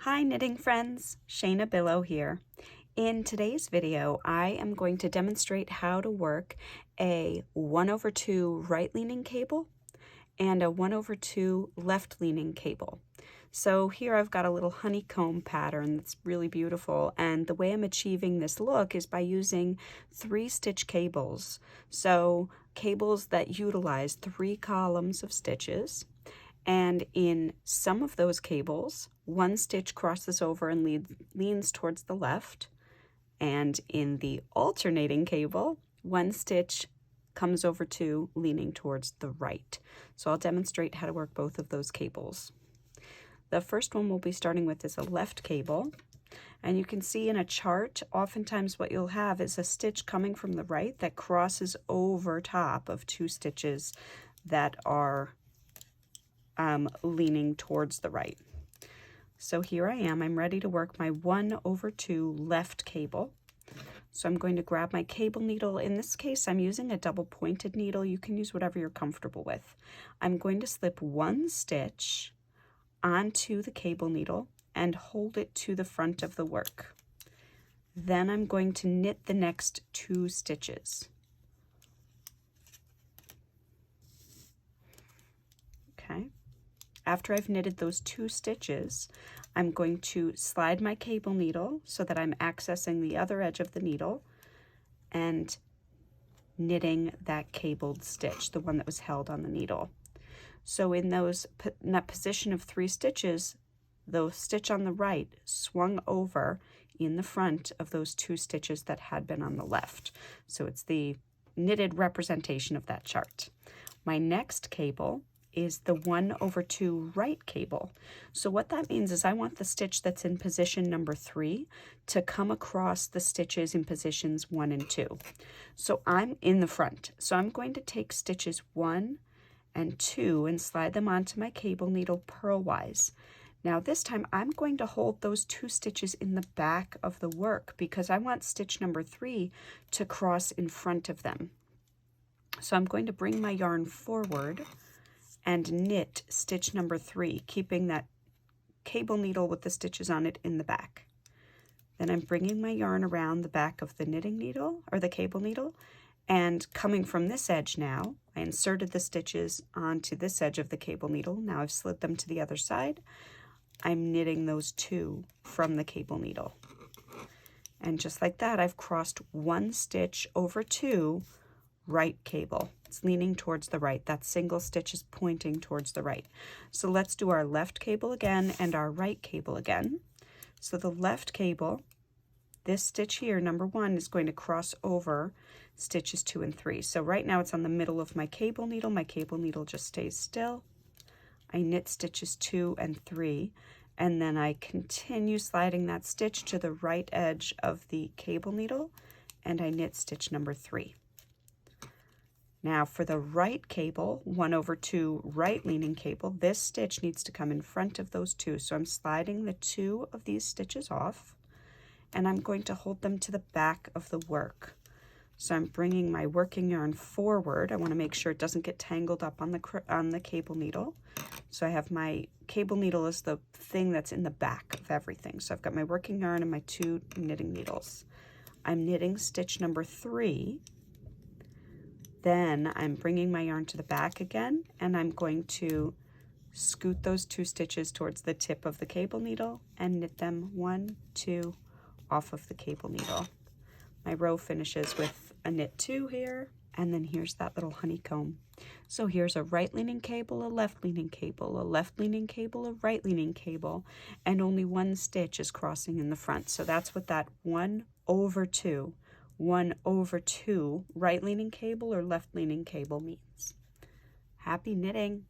Hi knitting friends, Shaina Bilow here. In today's video, I am going to demonstrate how to work a 1/2 right-leaning cable and a 1/2 left-leaning cable. So here I've got a little honeycomb pattern that's really beautiful, and the way I'm achieving this look is by using 3-stitch cables. So cables that utilize 3 columns of stitches. And in some of those cables, 1 stitch crosses over and leans towards the left. And in the alternating cable, 1 stitch comes over to leaning towards the right. So I'll demonstrate how to work both of those cables. The first one we'll be starting with is a left cable. And you can see in a chart, oftentimes what you'll have is a stitch coming from the right that crosses over top of 2 stitches that are leaning towards the right. So here I am, I'm ready to work my 1/2 left cable. So I'm going to grab my cable needle. In this case, I'm using a double pointed needle. You can use whatever you're comfortable with. I'm going to slip 1 stitch onto the cable needle and hold it to the front of the work. Then I'm going to knit the next 2 stitches. Okay. After I've knitted those 2 stitches, I'm going to slide my cable needle so that I'm accessing the other edge of the needle and knitting that cabled stitch, the one that was held on the needle. So in that position of 3 stitches, the stitch on the right swung over in the front of those 2 stitches that had been on the left. So it's the knitted representation of that chart. My next cable is the 1/2 right cable. So what that means is I want the stitch that's in position number 3 to come across the stitches in positions 1 and 2. So I'm in the front. So I'm going to take stitches 1 and 2 and slide them onto my cable needle purlwise. Now this time I'm going to hold those 2 stitches in the back of the work because I want stitch number 3 to cross in front of them. So I'm going to bring my yarn forward and knit stitch number 3, keeping that cable needle with the stitches on it in the back. Then I'm bringing my yarn around the back of the knitting needle, or the cable needle, and coming from this edge now, I inserted the stitches onto this edge of the cable needle. Now I've slid them to the other side. I'm knitting those 2 from the cable needle. And just like that, I've crossed 1 stitch over 2 right cable. It's leaning towards the right. That single stitch is pointing towards the right. So let's do our left cable again and our right cable again. So the left cable, this stitch here, number 1, is going to cross over stitches 2 and 3. So right now it's on the middle of my cable needle. My cable needle just stays still. I knit stitches 2 and 3, and then I continue sliding that stitch to the right edge of the cable needle, and I knit stitch number 3. Now for the right cable, 1/2 right leaning cable, this stitch needs to come in front of those 2. So I'm sliding the 2 of these stitches off, and I'm going to hold them to the back of the work. So I'm bringing my working yarn forward. I want to make sure it doesn't get tangled up on the cable needle. So I have my cable needle as the thing that's in the back of everything. So I've got my working yarn and my 2 knitting needles. I'm knitting stitch number 3. Then I'm bringing my yarn to the back again, and I'm going to scoot those 2 stitches towards the tip of the cable needle and knit them 1, 2 off of the cable needle. My row finishes with a knit 2 here, and then here's that little honeycomb. So here's a right leaning cable, a left leaning cable, a left leaning cable, a right leaning cable, and only 1 stitch is crossing in the front. So that's what that 1/2 right leaning cable or left leaning cable means. Happy knitting!